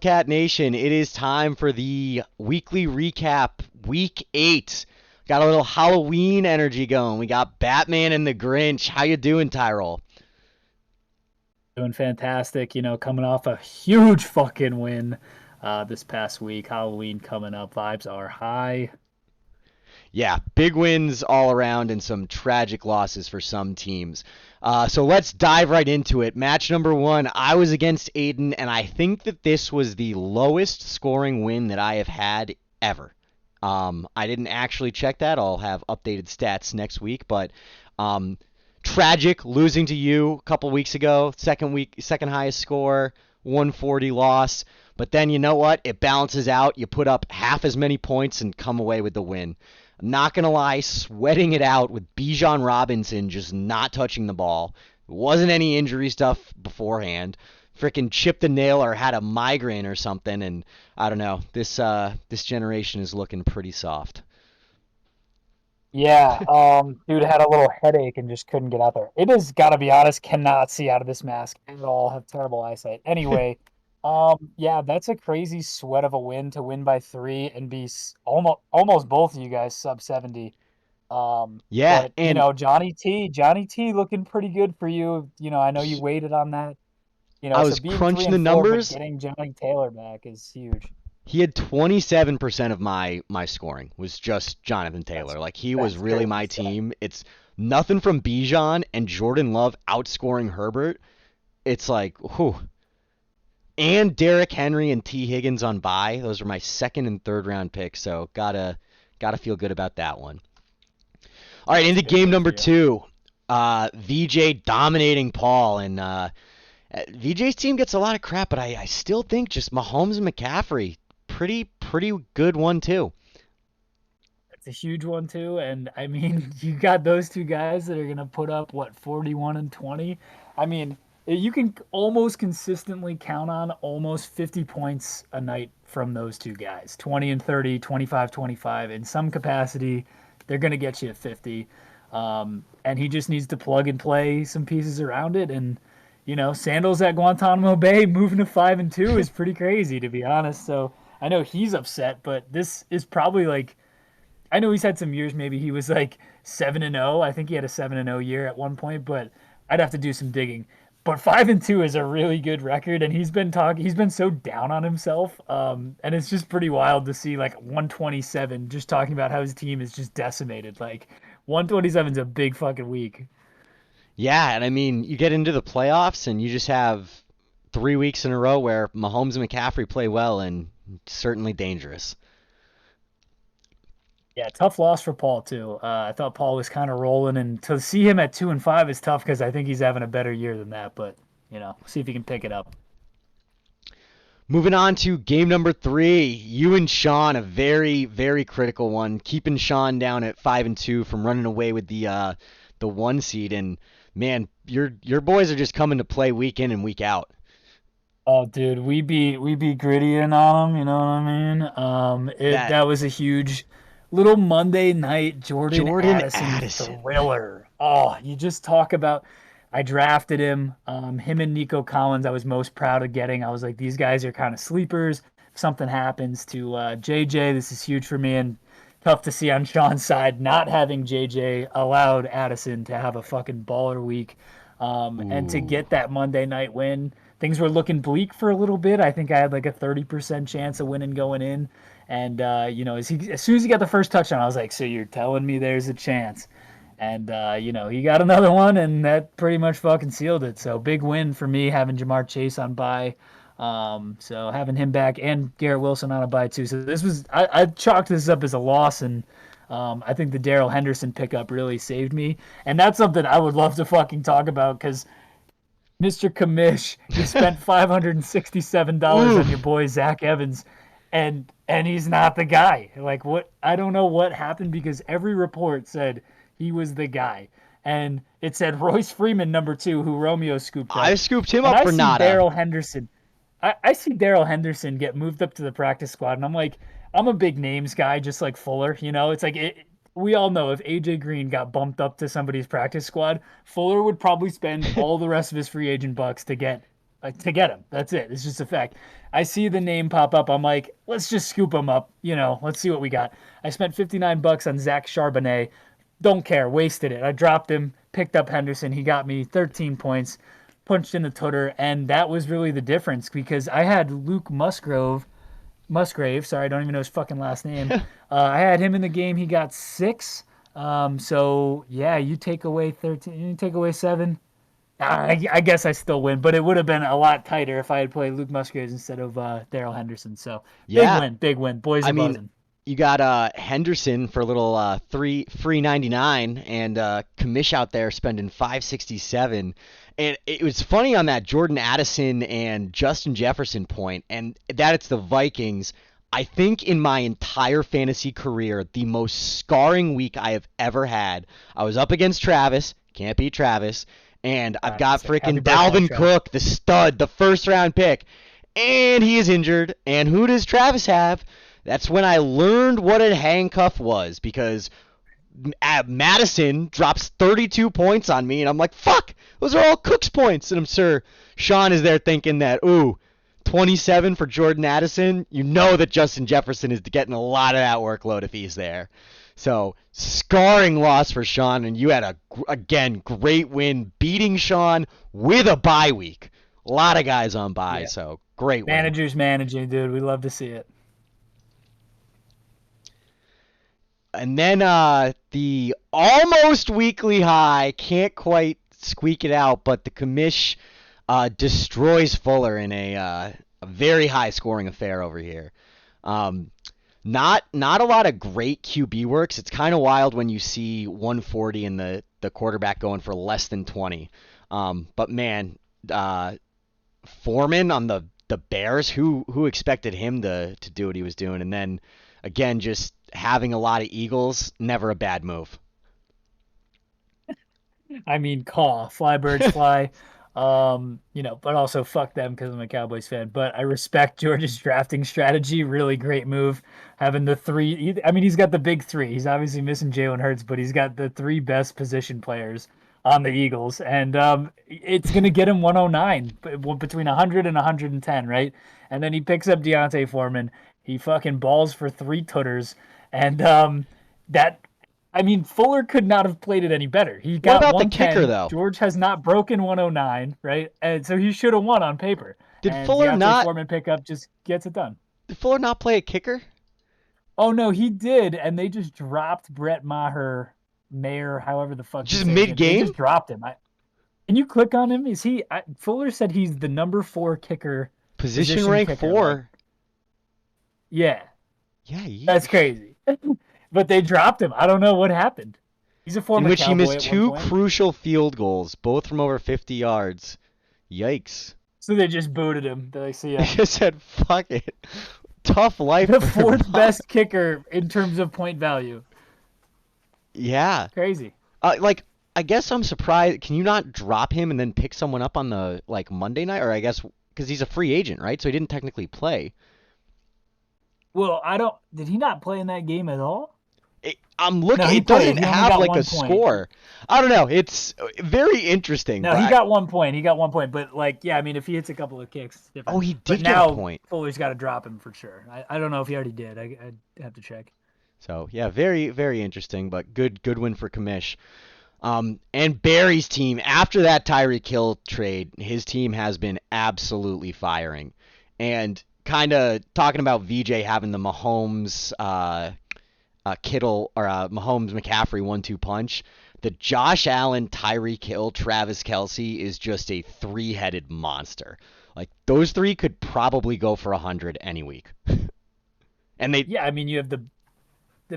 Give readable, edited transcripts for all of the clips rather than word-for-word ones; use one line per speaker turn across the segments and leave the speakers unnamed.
Cat Nation, it is time for the weekly recap, week 8. Got a little Halloween energy going. We got Batman and the Grinch. How you doing, Tyrol?
Doing fantastic, coming off a huge fucking win this past week. Halloween coming up. Vibes are high.
Yeah, big wins all around and some tragic losses for some teams. So let's dive right into it. Match number 1, I was against Aiden, and I think that this was the lowest scoring win that I have had ever. I didn't actually check that. I'll have updated stats next week, but um, tragic losing to you a couple weeks ago. Second highest score, 140 loss. But then you know what? It balances out. You put up half as many points and come away with the win. I'm not gonna lie, sweating it out with Bijan Robinson just not touching the ball. It wasn't any injury stuff beforehand. Frickin' chipped a nail or had a migraine or something, and I don't know. This generation is looking pretty soft.
Yeah, dude had a little headache and just couldn't get out there. It is, gotta be honest, cannot see out of this mask at all. Have terrible eyesight. Anyway, yeah, that's a crazy sweat of a win to win by 3 and be almost both of you guys sub 70.
Yeah,
But
and
Johnny T looking pretty good for you. I know you
he,
waited on that.
I
So
was
being three
crunching the
and four, but
numbers.
getting Johnny Taylor back is huge.
He had 27% of my scoring was just Jonathan
That's
Taylor. Like he was
that's
really
crazy
my
stuff.
team. It's nothing from Bijan and Jordan Love outscoring Herbert. It's like, whew. And Derrick Henry and T Higgins on bye. Those are my second and third round picks, so gotta feel good about that one. All right,
That's a
into
good
game
win for
number
you.
2. VJ dominating Paul, and VJ's team gets a lot of crap, but I still think just Mahomes and McCaffrey, pretty good one too.
It's a huge one too, and I mean, you got those two guys that are gonna put up what 41 and 20. I mean, you can almost consistently count on almost 50 points a night from those two guys. 20 and 30, 25, 25. In some capacity, they're gonna get you at 50. And he just needs to plug and play some pieces around it. And Sandals at Guantanamo Bay moving to 5 and 2 is pretty crazy, to be honest. So I know he's upset, but this is probably like I know he's had some years. Maybe he was like 7-0. I think he had a 7-0 year at one point, but I'd have to do some digging. But 5-2 is a really good record, and he's been talking. He's been so down on himself, and it's just pretty wild to see like 127 just talking about how his team is just decimated. Like 127 is a big fucking week.
Yeah, and I mean, you get into the playoffs and you just have 3 weeks in a row where Mahomes and McCaffrey play well and certainly dangerous.
Yeah, tough loss for Paul too. I thought Paul was kind of rolling, and to see him at 2-5 is tough because I think he's having a better year than that. But see if he can pick it up.
Moving on to game number 3, you and Sean, a very critical one, keeping Sean down at 5-2 from running away with the 1 seed. And man, your boys are just coming to play week in and week out.
Oh, dude, we be grittying on them. You know what I mean? It
That
that was a huge little Monday night Jordan
Jordan
Addison
Addison.
thriller. Oh, you just talk about. I drafted him. Him and Nico Collins. I was most proud of getting. I was like, these guys are kind of sleepers. If something happens to JJ, this is huge for me. And tough to see on Sean's side not having JJ allowed Addison to have a fucking baller week. And to
Ooh.
get that Monday night win, things were looking bleak for a little bit. I think I had like a 30% chance of winning going in. And as soon as he got the first touchdown, I was like, "So you're telling me there's a chance?" And he got another one, and that pretty much fucking sealed it. So big win for me having Jamar Chase on bye. So having him back and Garrett Wilson on a bye too. So this was I chalked this up as a loss, and I think the Darrell Henderson pickup really saved me. And that's something I would love to fucking talk about because Mr. Kamish, you spent $567 on your
Oof.
boy Zach Evans, and he's not the guy. Like what? I don't know what happened because every report said he was the guy, and it said Royce Freeman number 2, who Romeo scooped
I
up,
scooped him
and
up
I
for
see
nada.
Darrell Henderson. I see Darrell Henderson get moved up to the practice squad, and I'm like, I'm a big names guy, just like Fuller. It's like we all know if AJ Green got bumped up to somebody's practice squad, Fuller would probably spend all the rest of his free agent bucks to get to get him. That's it. It's just a fact. I see the name pop up. I'm like, let's just scoop him up. Let's see what we got. I spent $59 on Zach Charbonnet. Don't care. Wasted it. I dropped him, picked up Henderson. He got me 13 points, punched in the tutor, and that was really the difference because I had Luke Musgrave. Sorry, I don't even know his fucking last name. I had him in the game. He got 6. So yeah, you take away 13, you take away 7. I guess I still win, but it would have been a lot tighter if I had played Luke Musgraves instead of Daryl Henderson. So
Yeah,
big win. Boys
I
are
mean,
buzzing.
you got Henderson for a little free 99 and Kamish out there spending 567. And it was funny on that Jordan Addison and Justin Jefferson point, and that it's the Vikings. I think in my entire fantasy career, the most scarring week I have ever had. I was up against Travis, can't beat Travis, and I've got
Happy
freaking
birthday,
Dalvin
Trav.
Cook, the stud, the first round pick, and he is injured. And who does Travis have? That's when I learned what a handcuff was because Madison drops 32 points on me, and I'm like, fuck, those are all Cook's points. And I'm sure Sean is there thinking that, ooh, 27 for Jordan Addison. You know that Justin Jefferson is getting a lot of that workload if he's there. So, scarring loss for Sean, and you had again, great win beating Sean with a bye week. A lot of guys on bye,
Yeah.
so great win.
Managers managing, dude. We love to see it.
And then the almost weekly high, can't quite squeak it out, but the commish destroys Fuller in a very high scoring affair over here. Um, not a lot of great QB works. It's kind of wild when you see 140 and the quarterback going for less than 20. But man, uh, Foreman on the Bears, who expected him to do what he was doing, and then again just having a lot of Eagles, never a bad move.
I mean, fly birds fly. But also fuck them because I'm a Cowboys fan. But I respect George's drafting strategy. Really great move. Having the three, I mean, he's got the big three. He's obviously missing Jalen Hurts, but he's got the 3 best position players on the Eagles. And it's going to get him 109, between 100 and 110, right? And then he picks up Deontay Foreman. He fucking balls for 3 tutters. And that I mean, Fuller could not have played it any better. He
What
got
about the kicker
110.
though?
George has not broken 109, right? And so he should have won on paper.
Did
And
Fuller
Deontay
not
Foreman pickup just gets it done.
did Fuller not play a kicker?
Oh no, he did, and they just dropped Brett Maher, however the fuck you
Just
say his
mid
name. They
game?
just dropped him. Can you click on him? Is he? Fuller said he's the number 4 kicker,
Position rank
kicker. Like,
4.
yeah,
Yeah,
that's crazy. But they dropped him. I don't know what happened. He's a
in
former
which he
Cowboy
missed
at one
2
point.
crucial field goals, both from over 50 yards. Yikes.
So they just booted him. They're like, see
They
ya.
just said, fuck it. Tough life
The
for
4th
Bob.
best kicker in terms of point value.
Yeah.
Crazy.
Like, I guess I'm surprised. Can you not drop him and then pick someone up on the, like, Monday night? Or I guess, because he's a free agent, right? So he didn't technically play.
Well, I don't. Did he not play in that game at all?
I'm
No,
looking.
he
It
played.
doesn't
He only
have,
got
like,
one
a
point.
score. I don't know. It's very interesting.
No,
but
he got 1 point. He got 1 point. But like, yeah, I mean, if he hits a couple of kicks, it's different.
Oh, he
But
did get
now
a point.
Fuller's got to drop him for sure. I don't know if he already did. I'd have to check.
So, yeah, very, very interesting, but good win for Kamish. And Barry's team, after that Tyreek Hill trade, his team has been absolutely firing. And kind of talking about VJ having the Mahomes, Kittle, or Mahomes McCaffrey 1-2 punch. The Josh Allen, Tyreek Hill, Travis Kelsey is just a 3-headed monster. Like, those 3 could probably go for 100 any week. And they,
Yeah, I mean, you have the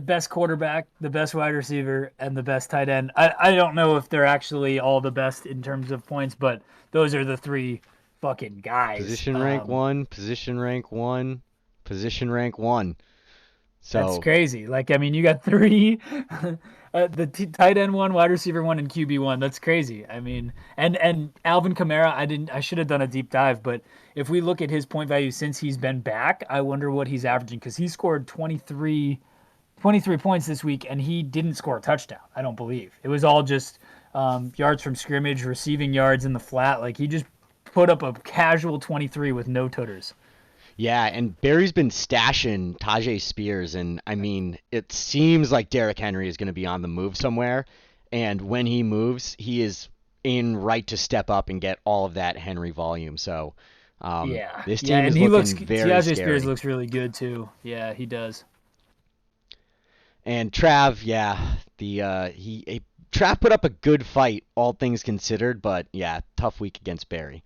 best quarterback, the best wide receiver, and the best tight end. I don't know if they're actually all the best in terms of points, but those are the 3 fucking guys.
position rank 1, position rank 1, position rank 1. So
That's crazy. Like, I mean, you got 3, the tight end 1, wide receiver 1, and QB 1. That's crazy. I mean, and Alvin Kamara, I should have done a deep dive, but if we look at his point value since he's been back, I wonder what he's averaging because he scored 23 points this week, and he didn't score a touchdown, I don't believe. It was all just yards from scrimmage, receiving yards in the flat. Like, he just put up a casual 23 with no tutters.
Yeah, and Barry's been stashing Tajay Spears, and I mean, it seems like Derrick Henry is going to be on the move somewhere, and when he moves, he is in right to step up and get all of that Henry volume. So,
Yeah,
this
yeah,
team
and
is
he looks.
looking very
Tiaje Spears
scary.
looks really good too. Yeah, he does.
And Trav, yeah, Trav put up a good fight, all things considered, but yeah, tough week against Barry.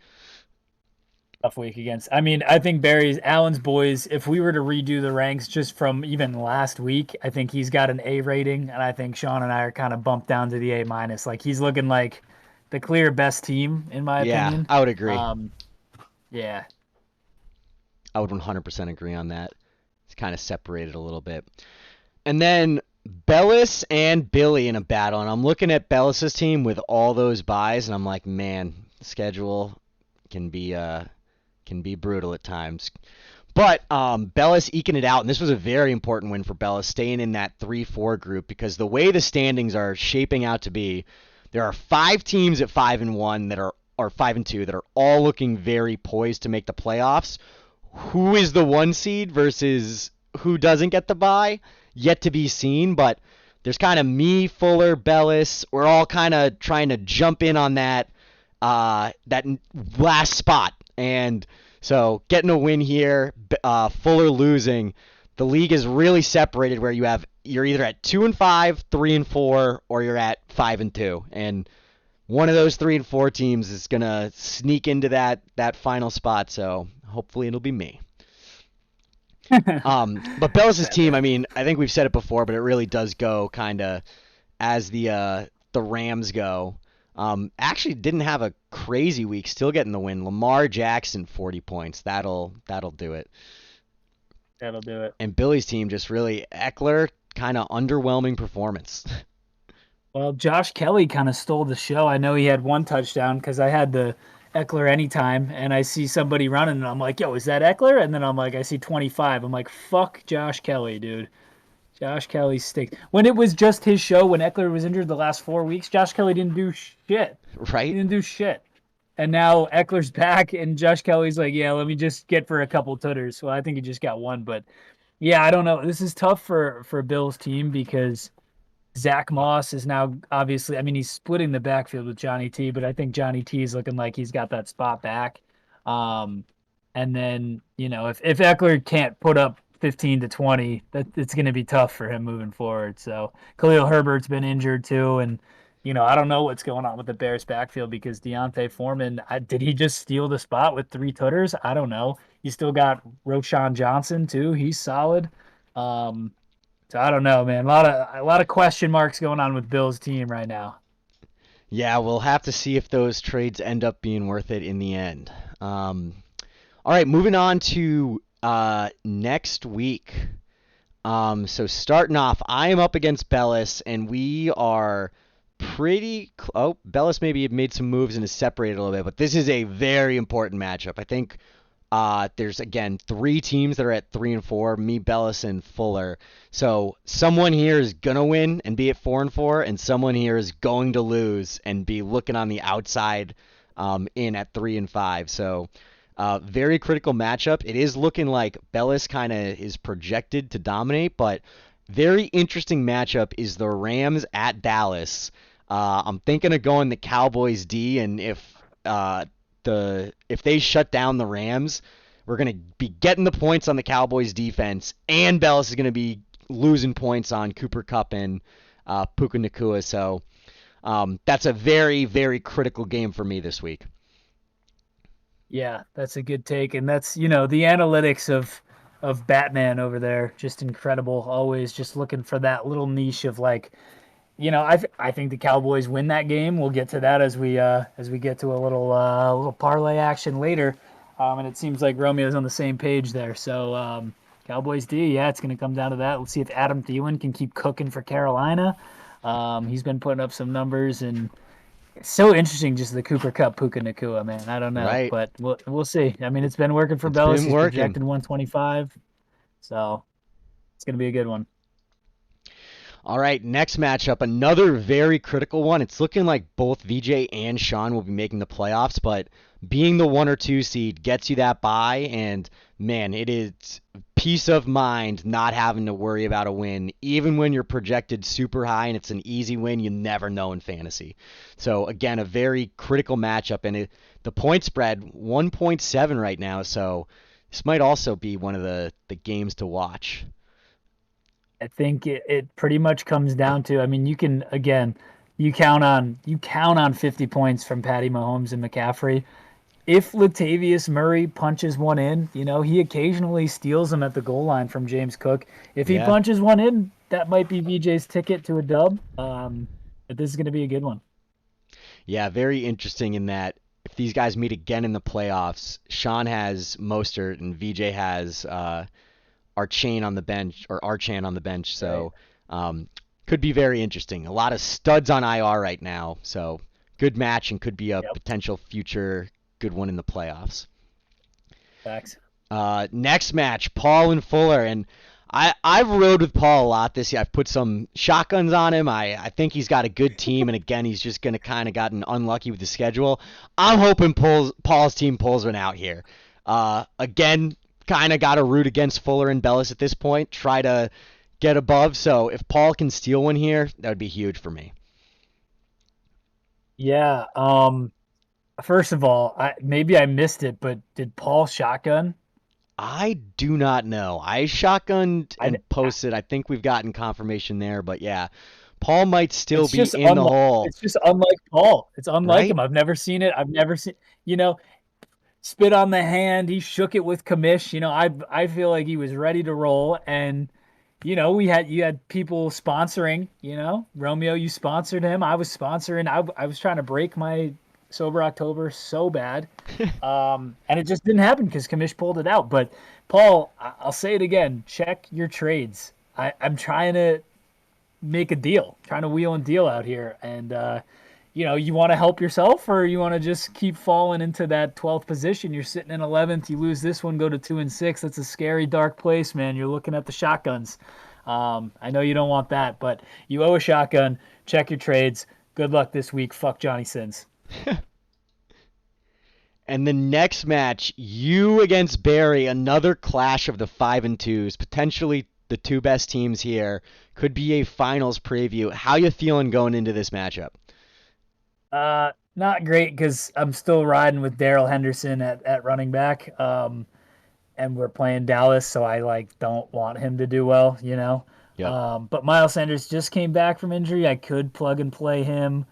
Tough week against. I mean, I think Barry's Allen's boys. If we were to redo the ranks just from even last week, I think he's got an A rating, and I think Sean and I are kind of bumped down to the A minus. Like he's looking like the clear best team in my
Yeah,
opinion.
I would agree.
Um, yeah,
I would 100% agree on that. It's kind of separated a little bit. And then Bellis and Billy in a battle, and I'm looking at Bellis's team with all those buys, and I'm like, man, the schedule can be brutal at times. But Bellis eking it out, and this was a very important win for Bellis, staying in that 3-4 group because the way the standings are shaping out to be, there are 5 teams at 5-1 that are or 5-2 that are all looking very poised to make the playoffs. Who is the 1 seed versus who doesn't get the bye? Yet to be seen, but there's kind of me, Fuller, Bellis. We're all kind of trying to jump in on that last spot, and so getting a win here, Fuller losing, the league is really separated where you're either at 2-5, 3-4, or you're at 5-2, and one of those 3-4 teams is gonna sneak into that final spot. So hopefully it'll be me. But Bellis' team, I mean, I think we've said it before, but it really does go kind of as the Rams go. Actually didn't have a crazy week, still getting the win. Lamar Jackson 40 points. That'll do it.
that'll do it.
And Billy's team just really Eckler kind of underwhelming performance.
Well, Josh Kelly kind of stole the show. I know he had one touchdown because I had the Eckler anytime, and I see somebody running, and I'm like, "Yo, is that Eckler?" And then I'm like, I see 25. I'm like, "Fuck Josh Kelly, dude." Josh Kelly stinks. When it was just his show, when Eckler was injured the last 4 weeks, Josh Kelly didn't do shit. He
Right?
didn't do shit. And now Eckler's back, and Josh Kelly's like, "Yeah, let me just get for a couple tutters." Well, I think he just got one, but yeah, I don't know. This is tough for Bill's team because Zach Moss is now obviously, I mean, he's splitting the backfield with Johnny T, but I think Johnny T is looking like he's got that spot back. Um, and then, if Eckler can't put up 15 to 20, it's going to be tough for him moving forward. So Khalil Herbert's been injured too. And, I don't know what's going on with the Bears backfield because Deontay Foreman, did he just steal the spot with 3 tutters? I don't know. You still got Roshan Johnson too. He's solid. Um, so I don't know, man. A lot of question marks going on with Bill's team right now.
Yeah, we'll have to see if those trades end up being worth it in the end. All right, moving on to next week. So starting off, I am up against Bellis, and we are Bellis maybe made some moves and is separated a little bit, but this is a very important matchup. I think there's again 3 teams that are at 3-4, me, Bellis, and Fuller. So someone here is gonna win and be at 4-4, and someone here is going to lose and be looking on the outside in at 3-5. So very critical matchup. It is looking like Bellis kind of is projected to dominate, but very interesting matchup is the Rams at Dallas. I'm thinking of going the Cowboys D, and if they shut down the Rams, we're gonna be getting the points on the Cowboys defense, and Bellis is gonna be losing points on Cooper Kupp and Puka Nakua. So that's a very, very critical game for me this week.
Yeah, that's a good take, and that's the analytics of Batman over there, just incredible. Always just looking for that little niche of like, I think the Cowboys win that game. We'll get to that as we get to a little parlay action later, and it seems like Romeo's on the same page there. So Cowboys D, yeah, it's going to come down to that. Let's see if Adam Thielen can keep cooking for Carolina. He's been putting up some numbers and. It's so interesting, just the Cooper Cup Puka Nakua, man. I don't know,
Right?
but we'll see. I mean, it's been working for
It's
Bellis.
been
He's
working.
projected 125, so it's gonna be a good one.
All right, next matchup, another very critical one. It's looking like both VJ and Sean will be making the playoffs, but being the 1 or 2 seed gets you that bye, and man, it is peace of mind not having to worry about a win, even when you're projected super high and it's an easy win. You never know in fantasy. So again, a very critical matchup, and the point spread 1.7 right now. So this might also be one of the games to watch.
I think it pretty much comes down to, I mean, you can again, you count on 50 points from Patty Mahomes and McCaffrey. If Latavius Murray punches one in, he occasionally steals them at the goal line from James Cook. If he
Yeah.
punches one in, that might be VJ's ticket to a dub. But this is going to be a good one.
Yeah, very interesting in that if these guys meet again in the playoffs, Sean has Mostert and VJ has Archan on the bench or Archan on the bench.
Right.
So could be very interesting. A lot of studs on IR right now. So good match and could be a
Yep.
potential future good one in the playoffs.
Facts.
Next match, Paul and Fuller, and I've rode with Paul a lot this year. I've put some shotguns on him. I think he's got a good team, and again, he's just gonna kind of gotten unlucky with the schedule. I'm hoping Paul's team pulls one out here. Again, kind of got to root against Fuller and Bellis at this point. Try to get above. So if Paul can steal one here, that would be huge for me.
Yeah. First of all, maybe I missed it, but did Paul shotgun?
I do not know. I shotgunned
I,
and posted. I think we've gotten confirmation there, but yeah, Paul might still
it's
be
just
in the
unlike
hole,
it's just unlike Paul. It's unlike
right?
him. I've never seen it. I've never seen spit on the hand. He shook it with commish. I feel like he was ready to roll, and you had people sponsoring. Romeo, you sponsored him. I was sponsoring. I was trying to break my sober October so bad, and it just didn't happen because commish pulled it out. But Paul, I'll say it again: check your trades. I'm trying to make a deal, trying to wheel and deal out here, and you want to help yourself, or you want to just keep falling into that 12th position. You're sitting in 11th. You lose this one, go to 2 and 6. That's a scary, dark place, man. You're looking at the shotguns. I know you don't want that, but you owe a shotgun. Check your trades. Good luck this week. Fuck Johnny Sins.
And the next match, you against Barry, another clash of the 5 and 2s, potentially the two best teams here. Could be a finals preview. How you feeling going into this matchup?
Not great because I'm still riding with Daryl Henderson at running back. And we're playing Dallas, so I don't want him to do well.
Yep.
But Miles Sanders just came back from injury. I could plug and play him.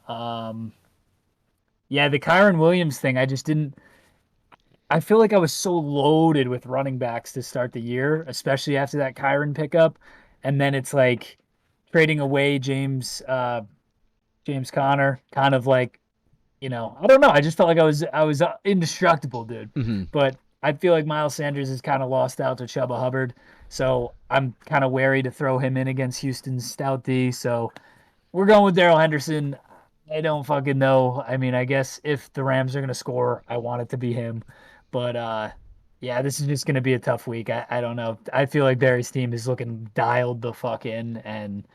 Um, yeah, the Kyron Williams thing, I just didn't. I feel like I was so loaded with running backs to start the year, especially after that Kyron pickup, and then it's like trading away James Conner, kind of like, I don't know. I just felt like I was indestructible, dude.
Hmm.
But I feel like Miles Sanders is kind of lost out to Chuba Hubbard, so I'm kind of wary to throw him in against Houston's stout D. So we're going with Daryl Henderson. I don't fucking know. I mean, I guess if the Rams are gonna score, I want it to be him. But yeah, this is just gonna be a tough week. I don't know. I feel like Barry's team is looking dialed the fuck in, and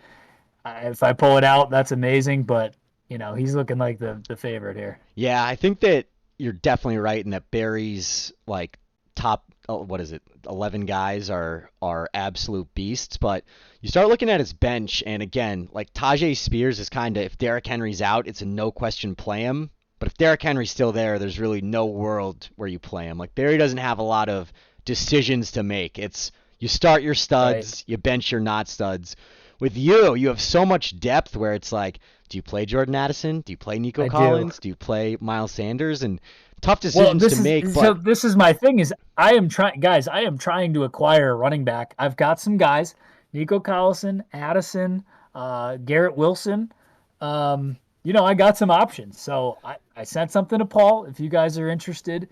if I pull it out, that's amazing. But he's looking like the favorite here.
Yeah, I think that you're definitely right in that Barry's like top, what is it, 11 guys are absolute beasts. But you start looking at his bench, and again, like Tajay Spears is kind of, if Derrick Henry's out, it's a no question play him. But if Derrick Henry's still there, there's really no world where you play him. Like Barry doesn't have a lot of decisions to make. It's you start your
Right.
studs, you bench your not studs. With you have so much depth where it's like, do you play Jordan Addison? Do you play Nico
I do.
Collins? Do you play Miles Sanders? And tough
Well,
decisions to make,
so
but
this is my thing is I am trying guys, I am trying to acquire a running back. I've got some guys, Nico Collison, Addison, Garrett Wilson. I got some options. So I sent something to Paul. If you guys are interested,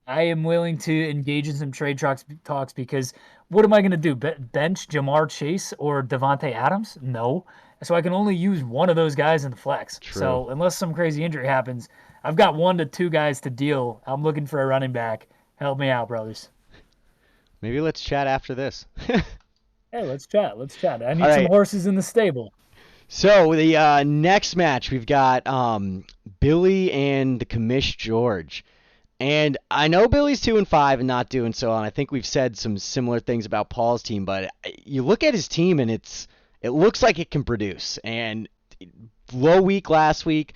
I am willing to engage in some trade talks because what am I going to do? Bench Jamar Chase or Devontae Adams? No. So I can only use one of those guys in the flex.
true.
So unless some crazy injury happens, I've got 1 to 2 guys to deal. I'm looking for a running back. Help me out, brothers.
Maybe let's chat after this.
Hey, let's chat. Let's chat. I
All
need some
right.
horses in the stable.
So the next match we've got Billy and the Commish George. And I know Billy's 2-5 and not doing so, and I think we've said some similar things about Paul's team. But you look at his team, and it looks like it can produce. And low week last week.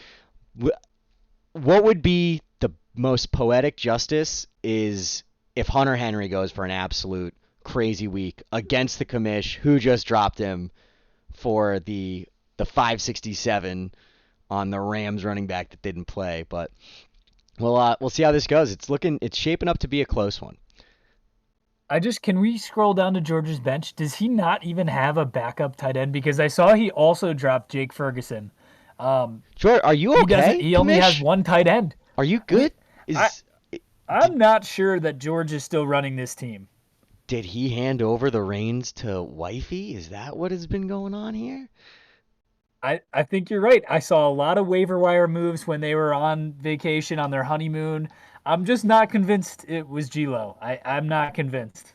What would be the most poetic justice is if Hunter Henry goes for an absolute crazy week against the commish who just dropped him for the 567 on the Rams running back that didn't play. But we'll see how this goes. It's shaping up to be a close one.
Can we scroll down to George's bench? Does he not even have a backup tight end? Because I saw he also dropped Jake Ferguson. Um,
Sure, are you
he doesn't.
okay,
He only has
commish?
one tight end.
Are you
I mean,
good?
I
Is
I'm not sure that George is still running this team.
did he hand over the reins to wifey? Is that what has been going on here?
I think you're right. I saw a lot of waiver wire moves when they were on vacation on their honeymoon. I'm just not convinced it was Gilo. I'm not convinced.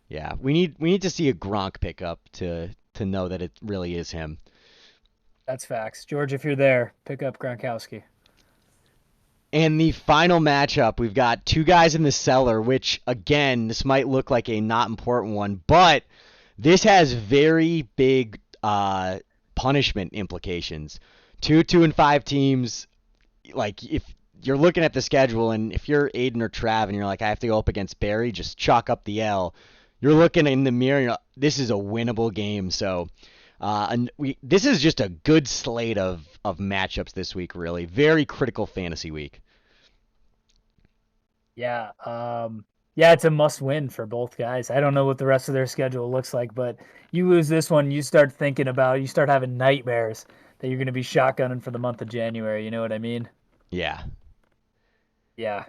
Yeah, we need to see a Gronk pickup to know that it really is him.
That's facts. George, if you're there, pick up Gronkowski.
And the final matchup, we've got two guys in the cellar, which again, this might look like a not important one, but this has very big punishment implications. 2-5 teams. Like if you're looking at the schedule, and if you're Aiden or Trav, and you're like, I have to go up against Barry, just chalk up the L. You're looking in the mirror. This is a winnable game. So, this is just a good slate of matchups this week. Really, very critical fantasy week.
Yeah. Yeah, it's a must win for both guys. I don't know what the rest of their schedule looks like, but you lose this one, you start having nightmares that you're going to be shotgunning for the month of January. You know what I mean?
Yeah,
Yeah.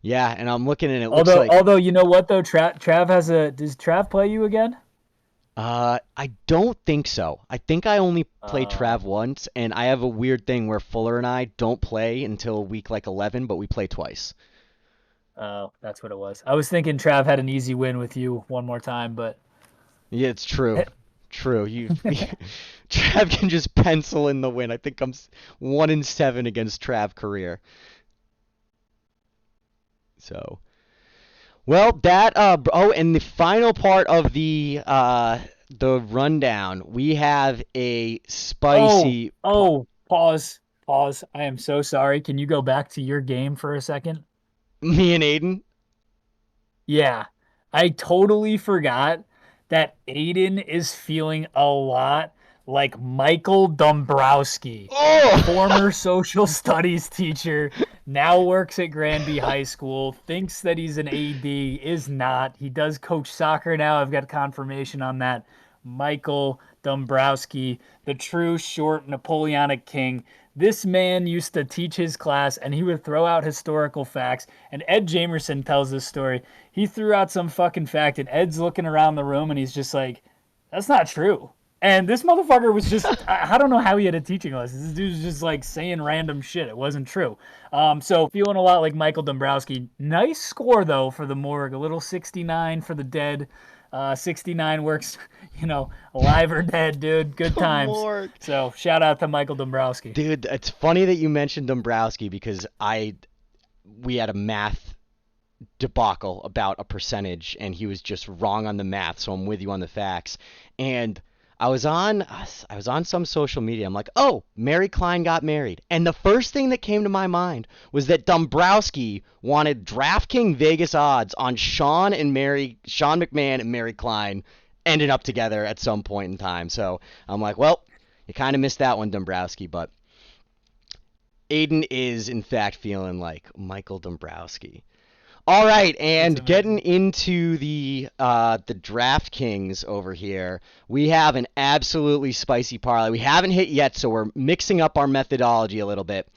yeah. And I'm looking, and it looks
Although,
like
although you know what though, Trav has a. Does Trav play you again?
I don't think so. I think I only play
Uh,
Trav once, and I have a weird thing where Fuller and I don't play until week like 11, but we play twice.
oh, that's what it was. I was thinking Trav had an easy win with you one more time, but
Yeah, it's true. True. Trav can just pencil in the win. I think 1-7 against Trav career. So, well, that oh, and the final part of the rundown, we have a
oh,
spicy
pause. I am so sorry. Can you go back to your game for a second?
me and Aiden.
Yeah, I totally forgot that Aiden is feeling a lot like Michael Dombrowski,
Oh,
former social studies teacher, now works at Granby High School, thinks that he's an AD, is not. He does coach soccer now. I've got confirmation on that. Michael Dombrowski, the true short Napoleonic king. This man used to teach his class and he would throw out historical facts. And Ed Jamerson tells this story. He threw out some fucking fact, and Ed's looking around the room and he's just like, that's not true. And this motherfucker was just, I don't know how he had a teaching lesson. This dude was just like saying random shit. It wasn't true. So feeling a lot like Michael Dombrowski. Nice score, though, for the morgue. A little 69 for the dead. 69 works, alive or dead, dude. Good
the
times.
Lord.
So shout out to Michael Dombrowski.
Dude, it's funny that you mentioned Dombrowski because we had a math debacle about a percentage, and he was just wrong on the math, so I'm with you on the facts. And I was on some social media. I'm like, "Oh, Mary Klein got married." And the first thing that came to my mind was that Dombrowski wanted DraftKings Vegas odds on Sean McMahon and Mary Klein ending up together at some point in time. So, I'm like, "Well, you kind of missed that one, Dombrowski, but Aiden is in fact feeling like Michael Dombrowski." All right,
It's
and getting
amazing.
into the DraftKings over here, we have an absolutely spicy parlay. We haven't hit yet, so we're mixing up our methodology a little bit.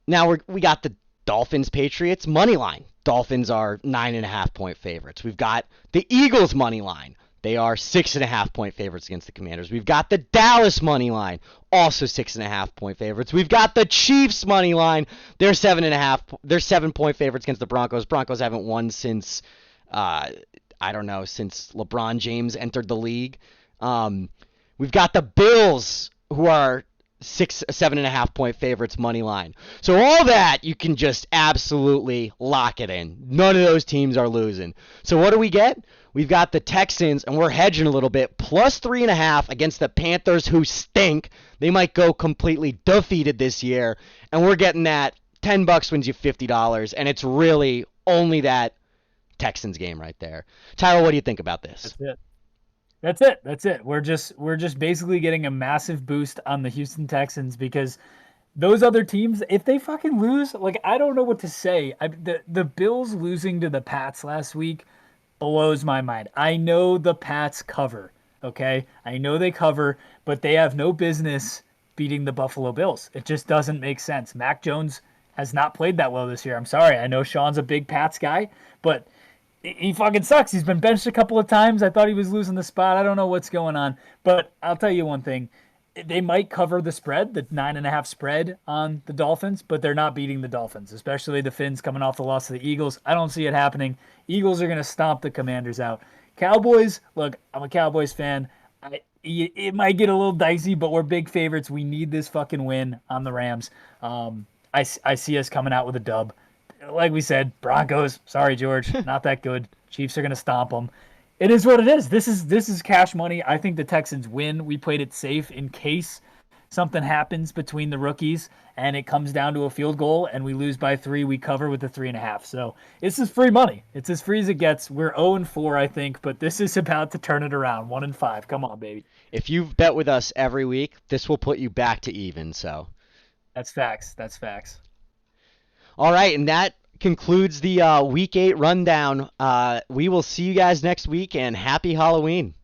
Now we got the Dolphins Patriots money line. Dolphins are 9.5 point favorites. We've got the Eagles money line. They are 6.5 point favorites against the Commanders. We've got the Dallas money line, also 6.5 point favorites. We've got the Chiefs money line. They're 7.5. They're 7 point favorites against the Broncos. Broncos haven't won since I don't know, since LeBron James entered the league. Um, we've got the Bills, who are six, 7.5 point favorites money line. So all that you can just absolutely lock it in. None of those teams are losing. So what do we get? We've got the Texans, and we're hedging a little bit, plus 3.5 against the Panthers, who stink. They might go completely defeated this year, and we're getting that. $10 wins you $50, and it's really only that Texans game right there. Tyler, what do you think about this?
That's it. That's it. We're just basically getting a massive boost on the Houston Texans because those other teams, if they fucking lose, like I don't know what to say. The Bills losing to the Pats last week blows my mind. I know the Pats cover, okay? I know they cover, but they have no business beating the Buffalo Bills. It just doesn't make sense. Mac Jones has not played that well this year. I'm sorry. I know Sean's a big Pats guy, but he fucking sucks. He's been benched a couple of times. I thought he was losing the spot. I don't know what's going on. But I'll tell you one thing. They might cover the spread, the 9.5 spread on the Dolphins, but they're not beating the Dolphins, especially the Finns coming off the loss to the Eagles. I don't see it happening. Eagles are going to stomp the Commanders out. Cowboys, look, I'm a Cowboys fan. It might get a little dicey, but we're big favorites. We need this fucking win on the Rams. I see us coming out with a dub. Like we said, Broncos, sorry, George, not that good. Chiefs are going to stomp them. It is what it is. This is cash money. I think the Texans win. We played it safe in case something happens between the rookies and it comes down to a field goal and we lose by 3. We cover with the 3.5. So this is free money. It's as free as it gets. We're 0-4, I think, but this is about to turn it around. 1-5. Come on, baby.
If you've bet with us every week, this will put you back to even. So,
That's facts. That's facts.
all right, and that concludes the Week 8 rundown. We will see you guys next week, and happy Halloween.